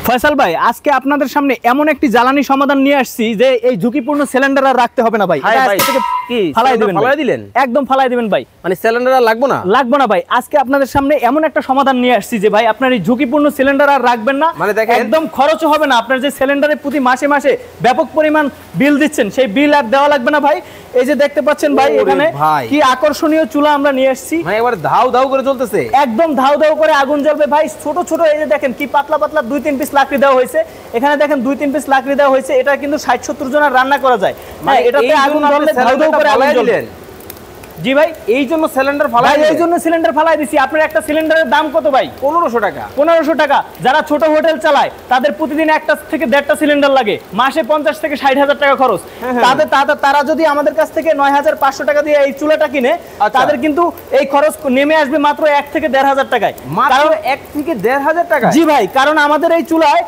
ফয়সাল ভাই, আজকে আপনাদের সামনে এমন একটি জ্বালানি সমাধান নিয়ে আসছি যে এই ঝুঁকিপূর্ণ সিলিন্ডার আর রাখতে হবে না ভাই। কি ফালাই দিবেন, ফালাই দিলেন? একদম ফালাই দিবেন ভাই। মানে সিলিন্ডার আর লাগবে না? লাগবে না ভাই। আজকে আপনাদের সামনে এমন একটা সমাধান নিয়ে আসছি যে ভাই আপনার এই ঝুঁকিপূর্ণ সিলিন্ডার আর রাখবেন না, মানে দেখেন একদম খরচও হবে না। আপনার যে সিলিন্ডারে প্রতি মাসে মাসে ব্যাপক পরিমাণ বিল দিচ্ছেন, সেই বিল আর দেওয়া লাগবে না ভাই। এই যে দেখতে পাচ্ছেন ভাই, এখানে কি আকর্ষণীয় চুলা আমরা নিয়ে আসছি। মানে একবার ধাউ ধাউ করে চলতেছে, একদম ধাউ ধাউ করে আগুন জ্বলবে ভাই। ছোট ছোট এই যে দেখেন কি পাতলা পাতলা 2-3 পিস লাকড়ি দেওয়া হয়েছে। এখানে দেখেন 2-3 পিস লাকড়ি দেওয়া হয়েছে। এটা কিন্তু 60-70 জনের রান্না করা যায়। মানে এটাতে আগুন জ্বললে ধাউ ধাউ করে আগুন জ্বলবে। জি ভাই, এই জন্য সিলিন্ডার ফালাই ভাই, এই জন্য সিলিন্ডার ফালাই দিছি। আপনার একটা সিলিন্ডারের দাম কত ভাই? 1500 টাকা। 1500 টাকা। যারা ছোট হোটেল চালায় তাদের প্রতিদিন 1টা থেকে 1.5টা সিলিন্ডার লাগে, মাসে 50 থেকে 60,000 টাকা খরচ। তারা যদি আমাদের কাছ থেকে 9500 টাকা দিয়ে এই চুলাটা কিনে, তাদের কিন্তু এই খরচ নেমে আসবে মাত্র 1 থেকে 1.5 টাকায়। মাত্র 1 থেকে 1.5 টাকা? জি ভাই, কারণ আমাদের এই চুলায়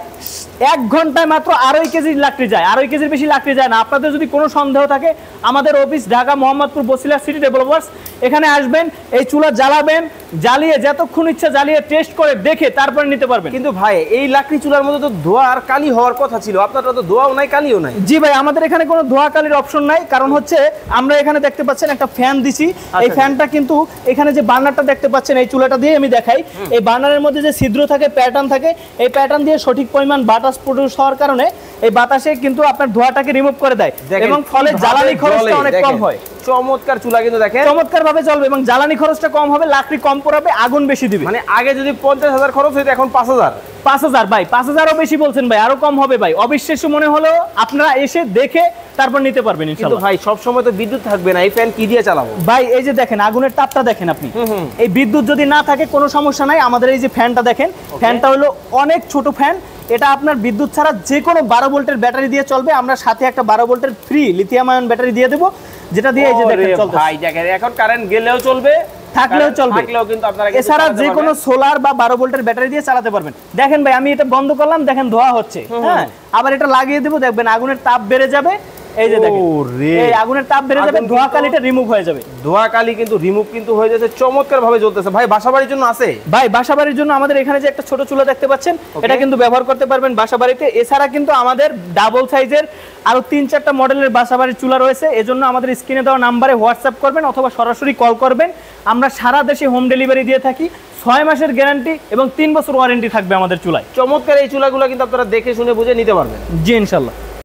1 ঘন্টায় মাত্র 2.5 কেজি লাকড়ি যায়। 2.5 কেজির বেশি লাকড়ি যায় না। আপনাদের যদি কোনো সন্দেহ থাকে, আমাদের office Dhaka Mohammadpur Basila city developers, এখানে আসবেন, এই চুলা জ্বালাবেন, জ্বালিয়ে যতক্ষণ ইচ্ছা জ্বালিয়ে টেস্ট করে দেখে তারপরে নিতে পারবেন। কিন্তু ভাই, এই লাকড়ি চুলার মধ্যে তো ধোয়া আর কালি হওয়ার কথা ছিল, আপনারটা তো ধোয়াও নাই কালিও নাই। জি ভাই, আমাদের এখানে কোনো ধোয়া কালির অপশন নাই। কারণ হচ্ছে আমরা এখানে দেখতে পাচ্ছেন একটা ফ্যান দিছি। এই ফ্যানটা কিন্তু এখানে যে বার্নারটা দেখতে পাচ্ছেন, এই চুলাটা দিয়ে আমি দেখাই। এই বার্নারের মধ্যে যে ছিদ্র থাকে, প্যাটার্ন থাকে, এই প্যাটার্ন দিয়ে সঠিক পরিমাণ বাতাস প্রডিউস হওয়ার কারণে এই বাতাসে কিন্তু আপনার ধোঁয়াটাকে রিমুভ করে দেয় এবং ফলে জ্বালানি খরচটা অনেক কম হয়। চমৎকার চুলা কিন্তু দেখেন, চমৎকার ভাবে চলবে এবং জ্বালানি খরচটা কম হবে, লাকড়ি কম পোড়াবে, আগুন বেশি দিবে। মানে আগে যদি 50,000 খরচ হইতো, এখন 5,000। 5,000 ভাই, 5,000ও বেশি বলছেন ভাই, আরো কম হবে ভাই। অবিশ্বাস্য মনে হলো, আপনারা এসে দেখে তারপর নিতে পারবেন কিন্তু ভাই সব সময় তো বিদ্যুৎ থাকবে না, এই ফ্যান কি দিয়ে চালাবো ভাই? এই যে দেখেন আগুনের তাপটা দেখেন আপনি। এই বিদ্যুৎ যদি না থাকে কোনো সমস্যা নাই। আমাদের এই যে ফ্যানটা দেখেন, ফ্যানটা হলো অনেক ছোট ফ্যান। এটা আপনার বিদ্যুৎ ছাড়া যে কোনো 12 ভোল্টের ব্যাটারি দিয়ে চলবে। আমরা সাথে একটা 12 ভোল্টের ফ্রি লিথিয়াম আয়ন ব্যাটারি দিয়ে দেবো, যেটা দিয়ে এই যে দেখেন চলতেছে। ভাই দেখেন, এখন কারেন্ট গেলেও চলবে, থাকলেও চলবে। এছাড়া যে কোনো সোলার বা 12 ভোল্টের ব্যাটারি দিয়ে চালাতে পারবেন। দেখেন ভাই, আমি এটা বন্ধ করলাম, দেখেন ধোয়া হচ্ছে। হ্যাঁ, আবার এটা লাগিয়ে দেবো, দেখবেন আগুনের তাপ বেড়ে যাবে। এই যে দেখেন, এই আগুনের তাপ বেড়ে যাবে, ধোঁয়া কালিটা রিমুভ হয়ে যাবে। ধোঁয়া কালি কিন্তু রিমুভ কিন্তু হয়ে যাচ্ছে, চমৎকার ভাবে জ্বলতেছে। ভাই বাসাবাড়ির জন্য আছে? ভাই বাসাবাড়ির জন্য আমাদের এখানে যে একটা ছোট চুলা দেখতে পাচ্ছেন, এটা কিন্তু ব্যবহার করতে পারবেন বাসাবাড়িতে। এছাড়া কিন্তু আমাদের ডাবল সাইজের আরো 3-4টা মডেলের বাসাবাড়ির চুলা রয়েছে। এজন্য আমাদের স্ক্রিনে দেওয়া নাম্বারে হোয়াটসঅ্যাপ করবেন অথবা সরাসরি কল করবেন। আমরা সারা দেশে হোম ডেলিভারি দিয়ে থাকি। 6 মাসের গ্যারান্টি এবং 3 বছর ওয়ারেন্টি থাকবে আমাদের চুলায়। চমৎকার এই চুলাগুলো কিন্তু আপনারা দেখে শুনে বুঝে নিতে পারবেন। জি ইনশাআল্লাহ।